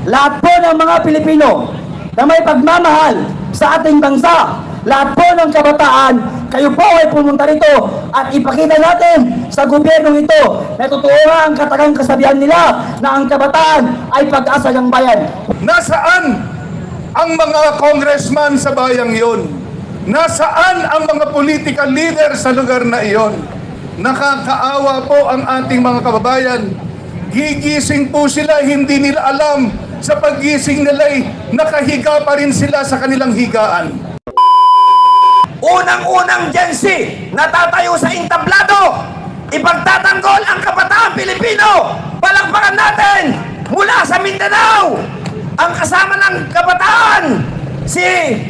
lahat po ng mga Pilipino na may pagmamahal sa ating bansa, lahat po ng kabataan, kayo po ay pumunta rito at ipakita natin sa gobyernong ito na totoo nga ang katagang kasabihan nila na ang kabataan ay pag-asa ng bayan. Nasaan ang mga congressman sa bayang iyon? Nasaan ang mga political leader sa lugar na iyon? Nakakaawa po ang ating mga kababayan. Gigising po sila, hindi nila alam. Sa paggising nila'y nakahiga pa rin sila sa kanilang higaan. Unang-unang Gen Z natatayo sa entablado, ipagtatanggol ang kabataan Pilipino. Palakpakan natin mula sa Mindanao ang kasama ng kabataan, si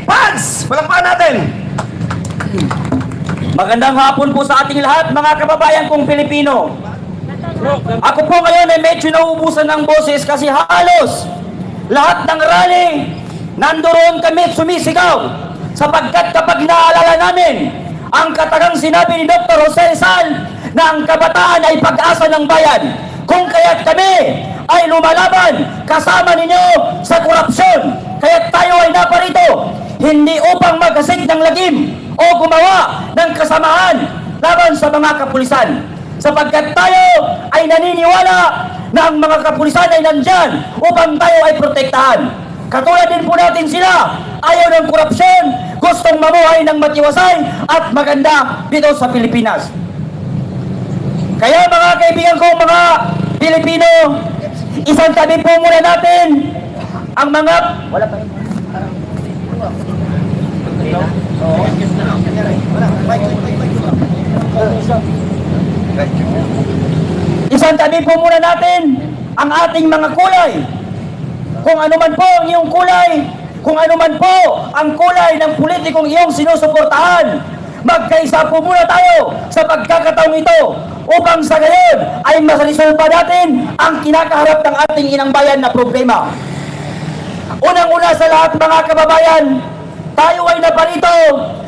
Pads. Palakpakan natin. Magandang hapon po sa ating lahat, mga kababayan kong Pilipino. Ako po ngayon ay medyo nauubusan ng boses kasi halos lahat ng rally nandoon kami sumisigaw, sapagkat kapag naalala namin ang katagang sinabi ni Dr. Jose Rizal na ang kabataan ay pag-asa ng bayan, kung kaya't kami ay lumalaban kasama ninyo sa korupsyon, kaya't tayo ay naparito hindi upang magkasig ng lagim o gumawa ng kasamahan laban sa mga kapulisan, sapagkat tayo ay naniniwala na ang mga kapulisan ay nandyan upang tayo ay protektahan. Katulad din po natin sila, ayaw ng korupsyon, gustong mamuhay ng matiwasay at maganda dito sa Pilipinas. Kaya mga kaibigan ko, mga Pilipino, isang tabi po muna natin ang mga... Wala pa. Isang tabi po muna natin ang ating mga kulay. Kung ano man po ang iyong kulay, kung ano man po ang kulay ng politikong iyong sinusuportahan, magkaisa po muna tayo sa pagkakataong ito upang sa gayon ay masalisolba natin ang kinakaharap ng ating inang bayan na problema. Unang-una sa lahat, mga kababayan, tayo ay naparito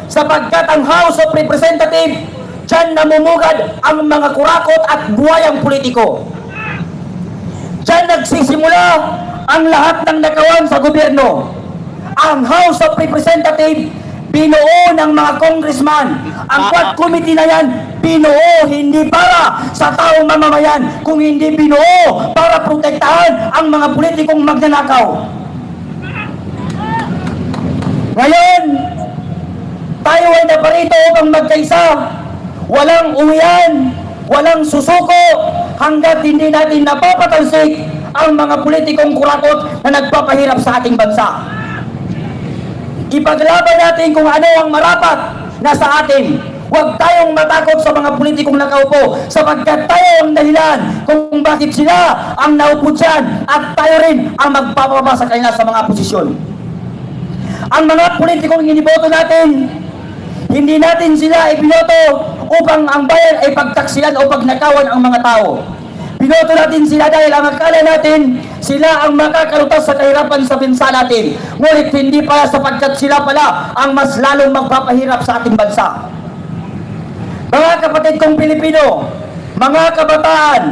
sapagkat ang House of Representatives, diyan namumugad ang mga kurakot at buhayang politiko. Diyan nagsisimula ang lahat ng nakawan sa gobyerno. Ang House of Representatives, binuo ng mga congressman. Ang Quad Committee na yan, binuo hindi para sa taong mamamayan, kung hindi binuo para protektahan ang mga politikong magnanakaw. Ngayon, tayo ay naparito upang magkaisa. Walang uwian, walang susuko, hanggat hindi natin napapatansik ang mga politikong kurakot na nagpapahirap sa ating bansa. Ipaglaban natin kung ano ang marapat na sa atin. Huwag tayong matakot sa mga politikong nakaupo, sapagkat tayo ang dahilan kung bakit sila ang naupo dyan at tayo rin ang magpapababa sa kanila sa mga posisyon. Ang mga politikong iniboto natin, hindi natin sila ipinoto upang ang bayan ay pagtaksilan o pagnakawan ang mga tao. Pinoto natin sila dahil ang akala natin sila ang makakalutas sa kahirapan sa bansa natin. Ngunit hindi pala, sapagkat sila pala ang mas lalong magpapahirap sa ating bansa. Mga kapatid kong Pilipino, mga kabataan,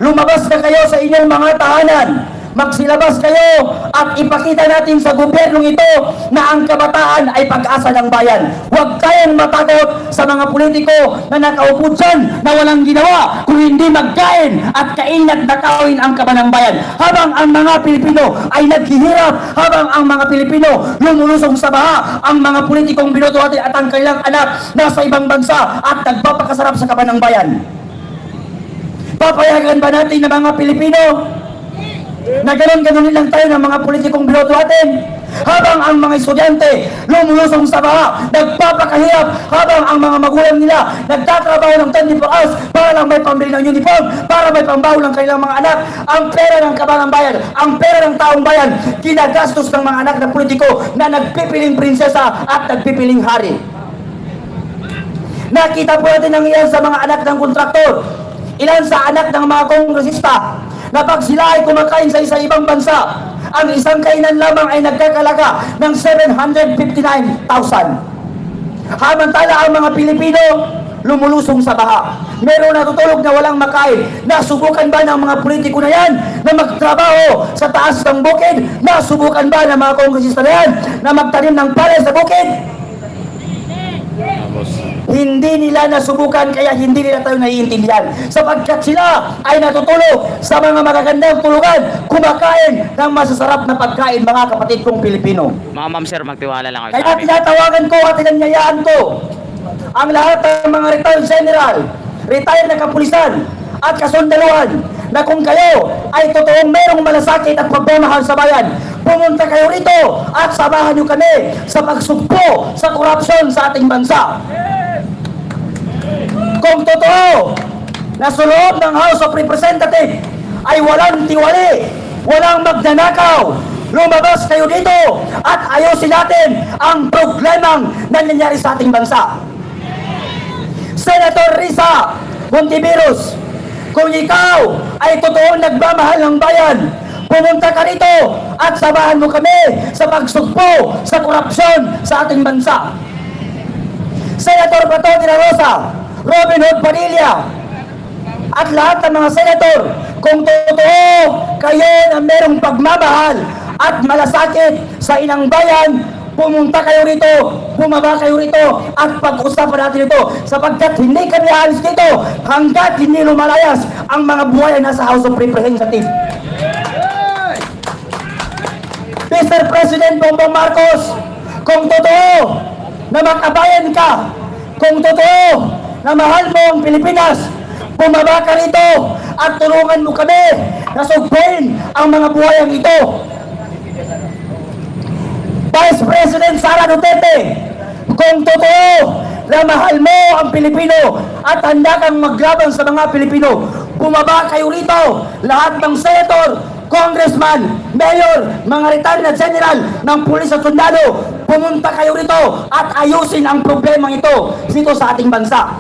lumabas na kayo sa inyong mga tahanan. Magsilabas kayo at ipakita natin sa gobyernong ito na ang kabataan ay pag-asa ng bayan. Huwag tayong matakot sa mga politiko na nakaupo dyan na walang ginawa kung hindi magkain at kain at nakawin ang kaban ng bayan. Habang ang mga Pilipino ay naghihirap, habang ang mga Pilipino lumulusong sa baha, ang mga politikong binoto natin at ang kanilang anak nasa ibang bansa at nagpapakasarap sa kaban ng bayan. Papayagan ba natin na mga Pilipino na ganon-ganon lang tayo ng mga politikong binoto natin? Habang ang mga estudyante lumulusong sa baha, nagpapakahirap, habang ang mga magulang nila nagtatrabaho ng 24 hours para lang may pambili ng uniform, para may pambaho ng kanilang mga anak, ang pera ng kaban ng bayan, ang pera ng taong bayan, ginagastos ng mga anak ng politiko na nagpipiling prinsesa at nagpipiling hari. Nakita po natin ang ilan sa mga anak ng kontraktor, ilan sa anak ng mga kongresista, na pag sila ay kumakain sa ibang bansa, ang isang kainan lamang ay nagkakalaga ng 759,000. Samantala ang mga Pilipino, lumulusong sa baha. Meron natutulog na walang makain. Nasubukan ba ng mga politiko na yan na magtrabaho sa taas ng bukid? Nasubukan ba ng mga kongresista na yan na magtanim ng palay sa bukid? Hindi nila nasubukan, kaya hindi nila tayo naiintindihan. Sapagkat sila ay natutulog sa mga magagandang tulugan, kumakain ng masasarap na pagkain, mga kapatid kong Pilipino. Ma'am sir, magtiwala lang kayo Kaya sa amin. tinatawagan ko at inanyayaan ko ang lahat ng mga retired general, retired na kapulisan at kasundaluhan na kung kayo ay totoong merong malasakit at pagmamahal sa bayan, pumunta kayo rito at samahan nyo kami sa pagsugpo sa korupsyon sa ating bansa. Kung totoo na sa loob ng House of Representatives ay walang tiwali, walang magnanakaw, lumabas kayo dito at ayusin natin ang problemang nangyayari sa ating bansa. Senator Risa Hontiveros, kung ikaw ay totoong nagmamahal ng bayan, pumunta ka rito at samahan mo kami sa pagsugpo sa korupsyon sa ating bansa. Senator Bato de la Rosa, Robin Hood Padilla, at lahat ng mga senator, kung totoo kayo na merong pagmamahal at malasakit sa inang bayan, pumunta kayo rito, bumaba kayo rito, at pag-usapan natin ito, sapagkat hindi kami aalis dito hanggat hindi lumalayas ang mga buhay na nasa House of Representatives. Mr. President Bongbong Marcos, kung totoo na makabayan ka, kung totoo na mahal mo ang Pilipinas, bumaba ka rito at tulungan mo kami na sugpuin ang mga buhayang ito. Vice President Sara Duterte, kung totoo na mahal mo ang Pilipino at handa kang maglaban sa mga Pilipino, bumaba kayo rito, lahat ng senator, congressman, mayor, mga retired na general ng pulis at sundalo, pumunta kayo rito at ayusin ang problemang ito dito sa ating bansa.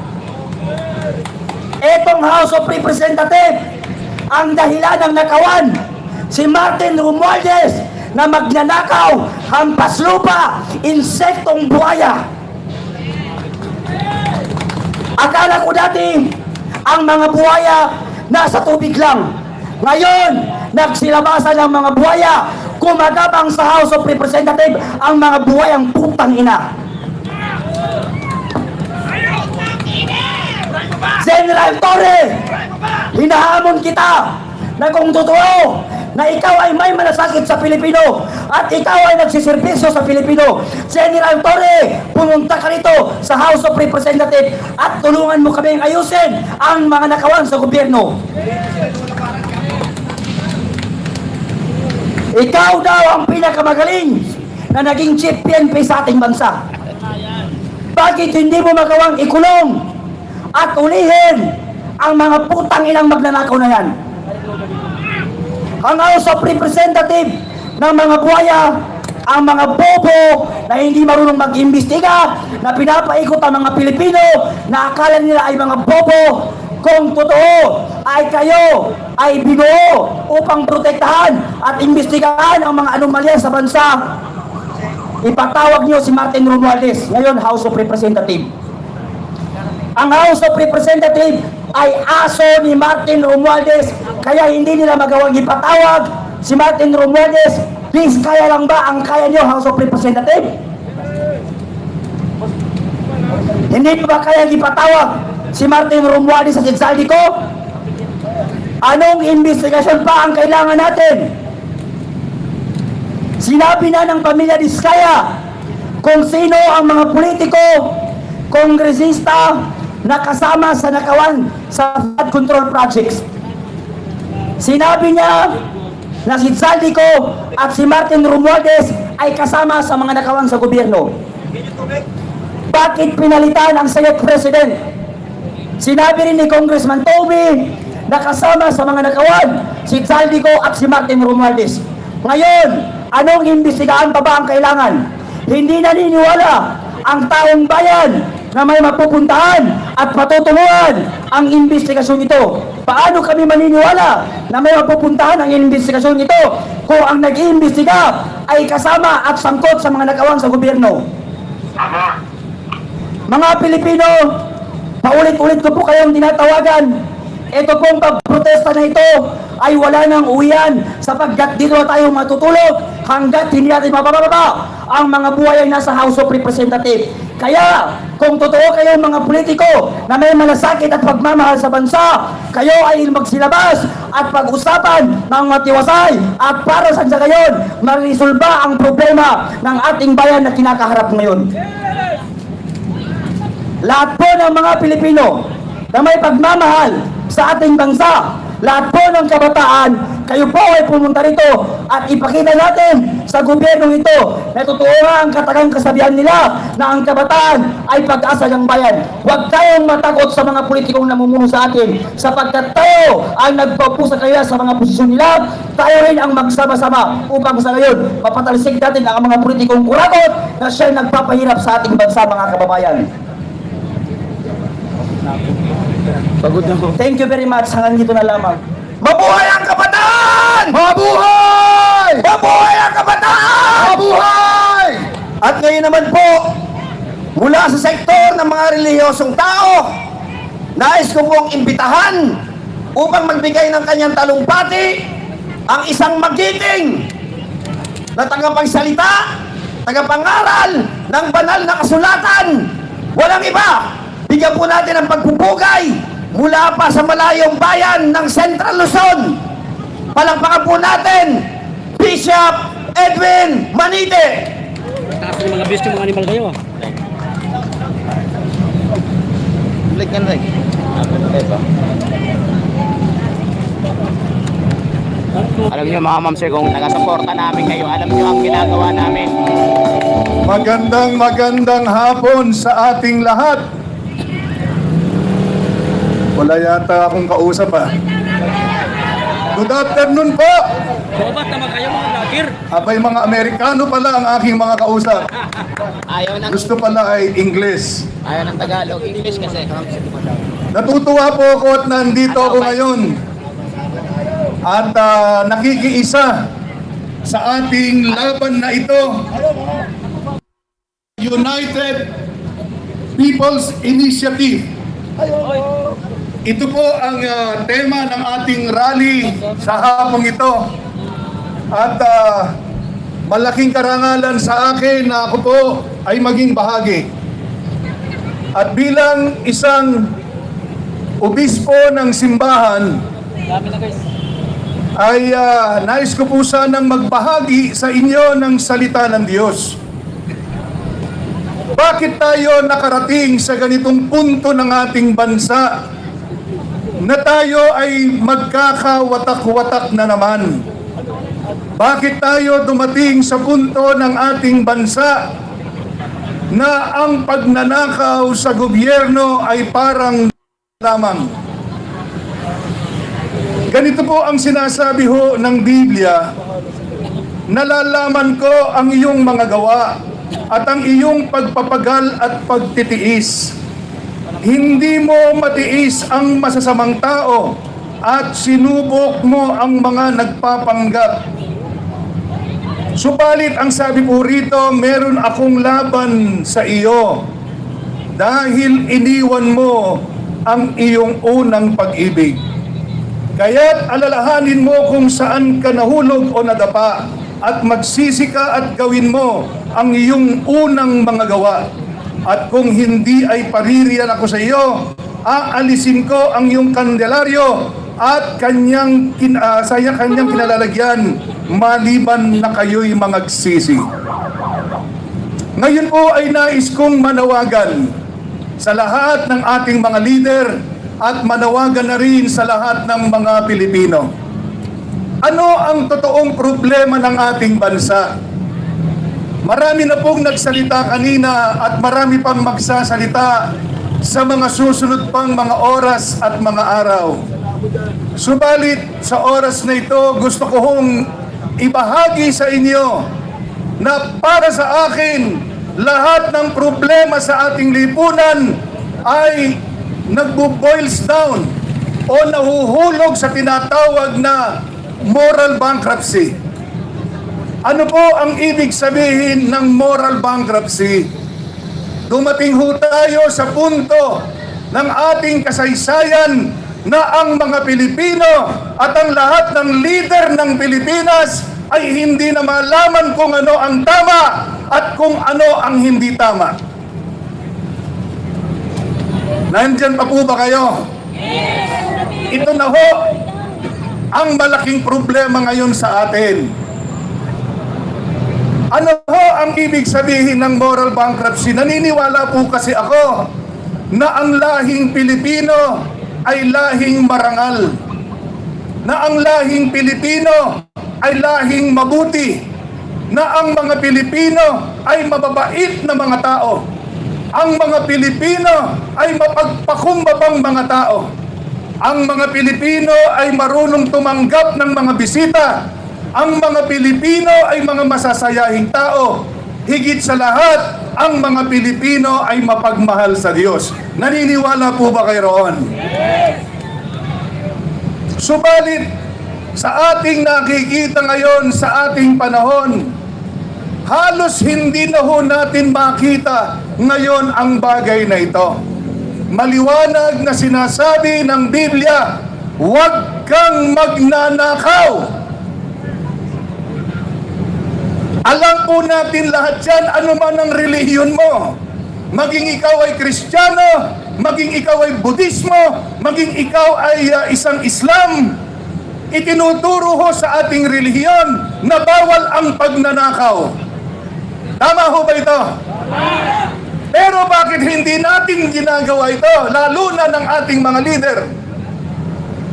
Etong House of Representatives, ang dahilan ng nakawan, si Martin Romualdez na magnanakaw, hampas lupa, insektong buhaya. Akala ko dati, ang mga buhaya nasa tubig lang. Ngayon, nagsilabasan ng mga buhaya, kumagapang sa House of Representatives ang mga buhayang putang ina. General Torre, hinahamon kita na kung totoo na ikaw ay may malasakit sa Pilipino at ikaw ay nagsiservisyo sa Pilipino, General Torre, pumunta ka rito sa House of Representatives at tulungan mo kaming ayusin ang mga nakawan sa gobyerno. Ikaw daw ang pinakamagaling na naging chief PNP sa ating bansa. Bakit hindi mo magawang ikulong at ulihin ang mga putang inang magnanakaw na yan? Ang House of Representatives ng mga buhaya, ang mga bobo na hindi marunong mag-imbestiga, na pinapaikot ang mga Pilipino na akala nila ay mga bobo, kung totoo ay kayo ay binuo upang protektahan at imbestigahan ang mga anomalya sa bansa, ipatawag nyo si Martin Romualdez, ngayon House of Representatives. Ang House of Representatives ay aso ni Martin Romualdez, kaya hindi nila magawang ipatawag si Martin Romualdez. Please, kaya lang ba ang kaya nyo, House of Representatives? Hindi nyo ba kaya ipatawag si Martin Romualdez sa Saldico? Anong investigasyon pa ang kailangan natin? Sinabi na ng pamilya Diskaya kung sino ang mga politiko, kongresista na kasama sa nakawan sa flood control projects. Sinabi niya na si Saldico at si Martin Romualdez ay kasama sa mga nakawan sa gobyerno. Bakit pinalitan ang Senate President? Sinabi rin ni Congressman Toby na kasama sa mga nakawan si Saldico at si Martin Romualdez. Ngayon, anong imbestigahan pa ba ang kailangan? Hindi naniniwala ang taong bayan na may mapupuntahan at patutunguhan ang investigasyon ito. Paano kami maniniwala na may mapupuntahan ang investigasyon ito kung ang nag-iimbestiga ay kasama at sangkot sa mga nakawan sa gobyerno? Mga Pilipino, Paulit-ulit ko po kayong tinatawagan. Ito pong pagprotesta na ito ay wala nang uwian sapagkat dito na tayo matutulog hanggat hindi natin mapapababa ang mga buhay ay nasa House of Representatives. Kaya kung totoo kayong mga politiko na may malasakit at pagmamahal sa bansa, kayo ay magsilabas at pag-usapan ng matiwasay at para sa gayon marisolba ang problema ng ating bayan na kinakaharap ngayon. Lahat po ng mga Pilipino na may pagmamahal sa ating bansa, lahat po ng kabataan, kayo po ay pumunta rito at ipakita natin sa gobyernong ito na totoo nga ang katagang kasabihan nila na ang kabataan ay pag-asa ng bayan. Huwag tayong matakot sa mga politikong namumuno sa atin sapagkat tayo ang nagpapusa kaya sa mga posisyon nila, tayo rin ang magsama-sama upang sa ngayon mapatalisik natin ang mga politikong kurakot na siya'y nagpapahirap sa ating bansa, mga kababayan. Thank you very much. Hanggang dito na lamang. Mabuhay ang kabataan! Mabuhay! Mabuhay ang kabataan! Mabuhay! At ngayon naman po, mula sa sektor ng mga relihiyosong tao, nais ko pong imbitahan upang magbigay ng kanyang talumpati ang isang magiting na tagapagsalita, tagapangaral ng banal na kasulatan. Walang iba, bigyan po natin ang pagpupugay mula pa sa malayong bayan ng Central Luzon. Palakpakan po natin, Bishop Edwin Manite. Taas ng mga beast yung mga animal kayo. Alam niyo mga ma'am sir, kung nagasuporta namin kayo, alam niyo ang ginagawa namin. Magandang hapon sa ating lahat. Wala yata akong kausap Good afternoon po. Babat naman kayo mga vlogger. Abay, mga Amerikano pala ang aking mga kausap. Ayaw ng, Gusto pala ay English. ayaw ng Tagalog, English kasi. Natutuwa po ako at nandito ako ngayon. At nakikiisa sa ating laban na ito. United People's Initiative. Ito po ang tema ng ating rally sa hapong ito. At malaking karangalan sa akin na ako po ay maging bahagi. At bilang isang obispo ng simbahan, ay nais ko po sanang magbahagi sa inyo ng salita ng Diyos. Bakit tayo nakarating sa ganitong punto ng ating bansa na tayo ay magkakawatak-watak na naman? Bakit tayo dumating sa punto ng ating bansa na ang pagnanakaw sa gobyerno ay parang lamang? Ganito po ang sinasabi ho ng Biblia, nalalaman ko ang iyong mga gawa at ang iyong pagpapagal at pagtitiis. Hindi mo matiis ang masasamang tao at sinubok mo ang mga nagpapanggap. Subalit ang sabi po rito, meron akong laban sa iyo dahil iniwan mo ang iyong unang pag-ibig. Kaya't alalahanin mo kung saan ka nahulog o nadapa at magsisi ka at gawin mo ang iyong unang mga gawa. At kung hindi ay paririyan ako sa iyo, aalisin ko ang iyong kandelaryo at kanyang kinalalagyan maliban na kayo'y magsisi. Ngayon po ay nais kong manawagan sa lahat ng ating mga leader at manawagan na rin sa lahat ng mga Pilipino. Ano ang totoong problema ng ating bansa? Marami na pong nagsalita kanina at marami pang magsasalita sa mga susunod pang mga oras at mga araw. Subalit sa oras na ito, gusto ko hong ibahagi sa inyo na para sa akin, lahat ng problema sa ating lipunan ay nagbo-boils down o nahuhulog sa tinatawag na moral bankruptcy. Ano po ang ibig sabihin ng moral bankruptcy? Dumating ho tayo sa punto ng ating kasaysayan na ang mga Pilipino at ang lahat ng leader ng Pilipinas ay hindi na malaman kung ano ang tama at kung ano ang hindi tama. Nandyan pa po ba kayo? Ito na ho ang malaking problema ngayon sa atin. Ano ho ang ibig sabihin ng moral bankruptcy? Naniniwala po kasi ako na ang lahing Pilipino ay lahing marangal. Na ang lahing Pilipino ay lahing mabuti. Na ang mga Pilipino ay mababait na mga tao. Ang mga Pilipino ay mapagpakumbabang mga tao. Ang mga Pilipino ay marunong tumanggap ng mga bisita. Ang mga Pilipino ay mga masasayahing tao. Higit sa lahat, ang mga Pilipino ay mapagmahal sa Diyos. Naniniwala po ba kayo roon? Subalit, sa ating nakikita ngayon sa ating panahon, halos hindi na ho natin makita ngayon ang bagay na ito. Maliwanag na sinasabi ng Biblia, huwag kang magnanakaw. Alam po natin lahat yan, ano man ang relihiyon mo. Maging ikaw ay Kristiyano, maging ikaw ay Budismo, maging ikaw ay isang Islam, itinuturo ho sa ating relihiyon na bawal ang pagnanakaw. Tama ho ba ito? Pero bakit hindi natin ginagawa ito, lalo na ng ating mga leader?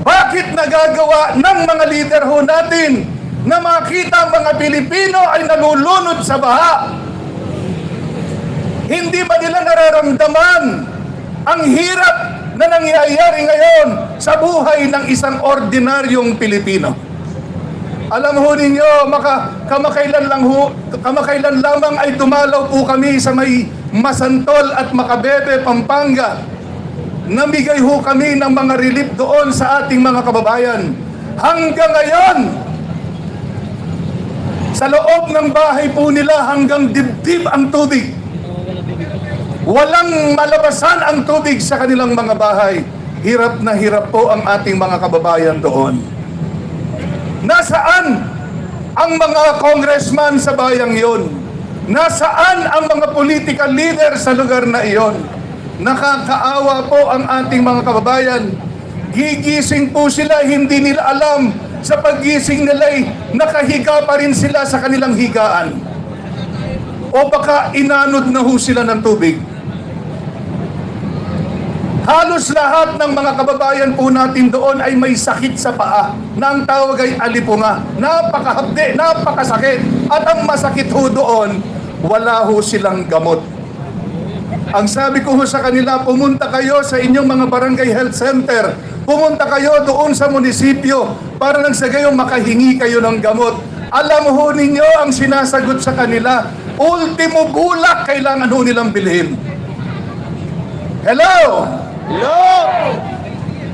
Bakit nagagawa ng mga leader ho natin na makita ang mga Pilipino ay nalulunod sa baha? Hindi ba nila nararamdaman ang hirap na nangyayari ngayon sa buhay ng isang ordinaryong Pilipino? Alam ho ninyo, kamakailan lamang ay dumalaw po kami sa may Masantol at Macabebe, Pampanga. Namigay ho kami ng mga relief doon sa ating mga kababayan. Hanggang ngayon, sa loob ng bahay po nila hanggang dibdib ang tubig. Walang malabasan ang tubig sa kanilang mga bahay. Hirap na hirap po ang ating mga kababayan doon. Nasaan ang mga congressman sa bayang iyon? Nasaan ang mga political leader sa lugar na iyon? Nakakaawa po ang ating mga kababayan. Gigising po sila, hindi nila alam. Sa paggising nila'y nakahiga pa rin sila sa kanilang higaan. O baka inanod na ho sila ng tubig. Halos lahat ng mga kababayan po natin doon ay may sakit sa paa na ang tawag ay alipunga. Napakahapde, napakasakit. At ang masakit ho doon, wala ho silang gamot. Ang sabi ko ho sa kanila, pumunta kayo sa inyong mga barangay health center. Pumunta kayo doon sa munisipyo para nang sa gayon makahingi kayo ng gamot. Alam ho ninyo ang sinasagot sa kanila, ultimo bulak kailangan ho nilang bilhin. Hello? Hello?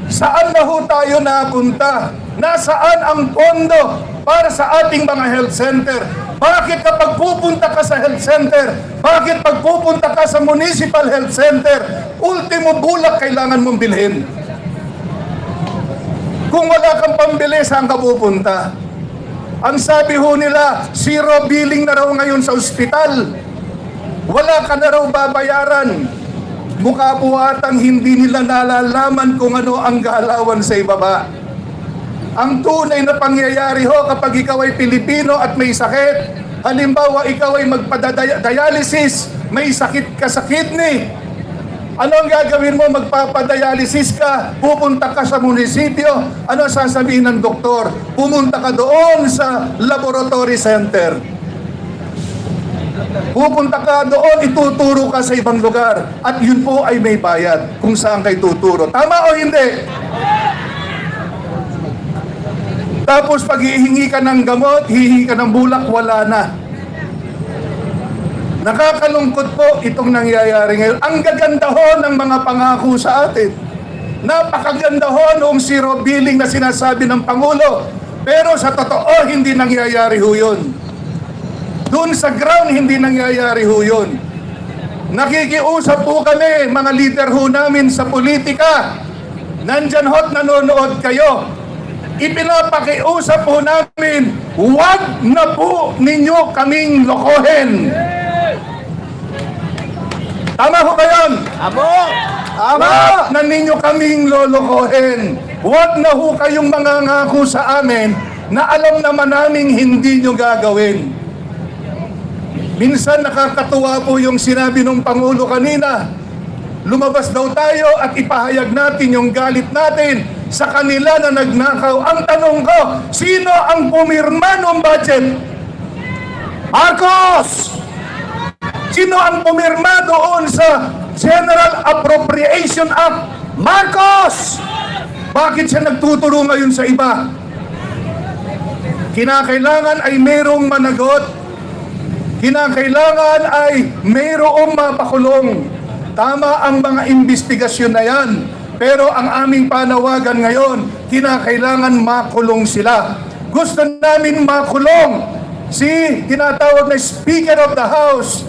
Saan na ho tayo napunta? Nasaan ang pondo para sa ating mga health center? Bakit kapag pupunta ka sa health center, bakit pag pupunta ka sa municipal health center, ultimo bulak kailangan mong bilhin? Kung wala kang pambili, saan ka pupunta? Ang sabi ho nila, zero billing na raw ngayon sa ospital. Wala ka na raw babayaran. Mukha po atang hindi nila nalalaman kung ano ang galawan sa ibaba. Ang tunay na pangyayari ho kapag ikaw ay Pilipino at may sakit, halimbawa ikaw ay magpadadialysis, may sakit ka sa kidney, ano ang gagawin mo? Magpapadialysis ka, pupunta ka sa munisipyo, ano sasabihin ng doktor? Pumunta ka doon sa laboratory center. Pupunta ka doon, ituturo ka sa ibang lugar. At yun po ay may bayad kung saan kayo tuturo. Tama o hindi? Tapos pag hihingi ka ng gamot, hihingi ka ng bulak, wala na. Nakakalungkot po itong nangyayari ngayon. Ang gaganda ho ng mga pangako sa atin. Napakaganda ho noong zero billing na sinasabi ng Pangulo. Pero sa totoo, hindi nangyayari ho yun. Doon sa ground, hindi nangyayari ho yun. Nakikiusap po kami, mga leader ho namin sa politika. Nandyan ho't nanonood kayo. Ipinapakiusap po namin, huwag na po ninyo kaming lokohin. Tama ho ba yun? Huwag na ninyo kaming lolokohin. Huwag na ho kayong mangangako sa amin na alam naman naming hindi nyo gagawin. Minsan nakakatuwa po yung sinabi ng Pangulo kanina. Lumabas daw tayo at ipahayag natin yung galit natin sa kanila na nagnakaw. Ang tanong ko, sino ang pumirma ng budget? Marcos! Sino ang pumirma doon sa General Appropriation Act? Marcos! Bakit siya nagtuturo ngayon sa iba? Kinakailangan ay mayroong managot. Kinakailangan ay mayroong mapakulong. Tama ang mga investigasyon na yan. Pero ang aming panawagan ngayon, kinakailangan makulong sila. Gusto namin makulong si tinatawag na Speaker of the House,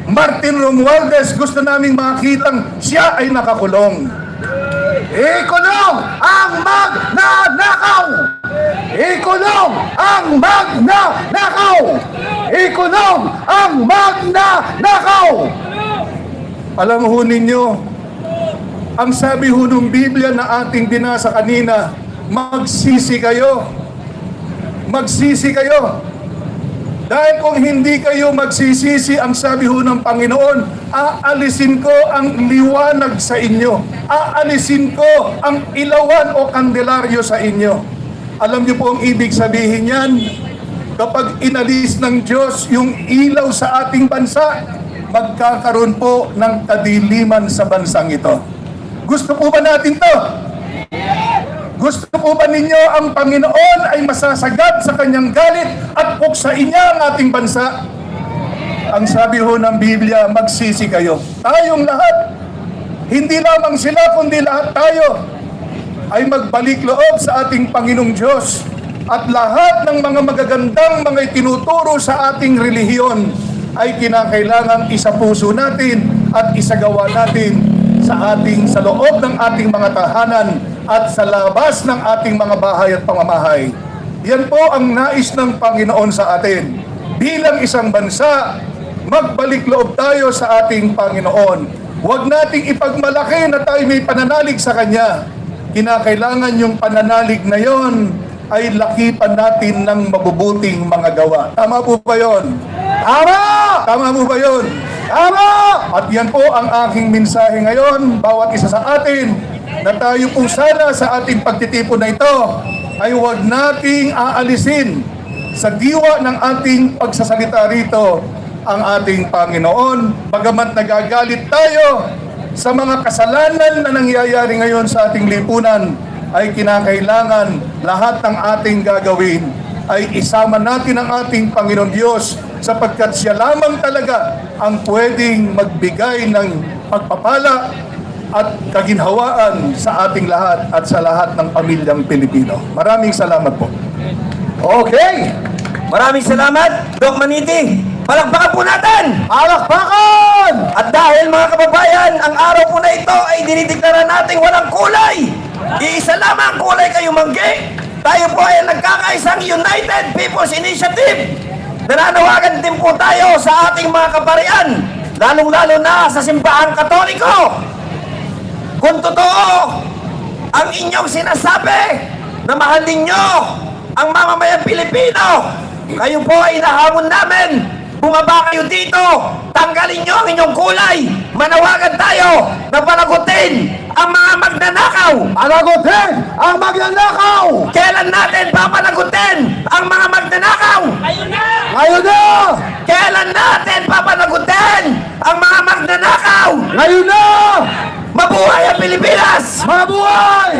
Martin Romualdez. Gusto namin makitang siya ay nakakulong. Ikulong ang magnanakaw! Ikulong ang magnanakaw! Ikulong ang magnanakaw! Alam ho ninyo, ang sabi ho ng Biblia na ating binasa kanina, magsisi kayo. Magsisi kayo. Dahil kung hindi kayo magsisisi, ang sabi ho ng Panginoon, aalisin ko ang liwanag sa inyo. Aalisin ko ang ilawan o kandelaryo sa inyo. Alam niyo po ang ibig sabihin yan? Kapag inalis ng Diyos yung ilaw sa ating bansa, magkakaroon po ng kadiliman sa bansang ito. Gusto po ba natin to? Gusto po ba ninyo ang Panginoon ay masasagad sa kanyang galit at puksain niya ang ating bansa? Ang sabi ho ng Biblia, magsisi kayo. Tayong lahat, hindi lamang sila kundi lahat tayo, ay magbalik loob sa ating Panginoong Diyos. At lahat ng mga magagandang mga itinuturo sa ating relihiyon ay kinakailangang isapuso natin at isagawa natin sa loob ng ating mga tahanan at sa labas ng ating mga bahay at pamamahay. Yan po ang nais ng Panginoon sa atin. Bilang isang bansa, magbalik loob tayo sa ating Panginoon. Huwag nating ipagmalaki na tayo may pananalig sa Kanya. Kinakailangan yung pananalig na yon ay lakipan natin ng mabubuting mga gawa. Tama po ba yun? Tama! Tama po ba yun? Tama! At yan po ang aking mensahe ngayon, bawat isa sa atin, na tayo po sana sa ating pagtitipon na ito ay huwag nating aalisin sa diwa ng ating pagsasalita rito ang ating Panginoon. Bagamat nagagalit tayo sa mga kasalanan na nangyayari ngayon sa ating lipunan, ay kinakailangan lahat ng ating gagawin ay isama natin ang ating Panginoon Diyos sapagkat siya lamang talaga ang pwedeng magbigay ng pagpapala at kaginhawaan sa ating lahat at sa lahat ng pamilyang Pilipino. Maraming salamat po. Okay! Maraming salamat, Doc Maniti. Palakpakan po natin! Palakpakan! At dahil mga kababayan, ang araw po na ito ay dinideklara nating walang kulay. Iisa lamang kulay kayo manggi. Tayo po ay nagkakaisang United People's Initiative. Nananawagan din po tayo sa ating mga kaparian, lalong-lalo na sa simbahang Katoliko. Kung totoo ang inyong sinasabi na mahal ninyo ang mamamayang Pilipino, kayo po ay nahamon namin. Bumaba kayo dito, tanggalin nyo ang inyong kulay. Manawagan tayo na panagutin ang mga magnanakaw. Panagutin ang magnanakaw! Kailan natin papanagutin ang mga magnanakaw? Ayun na! Ngayon na! Kailan natin papanagutin ang mga magnanakaw? Ngayon na! Mabuhay ang Pilipinas! Mabuhay!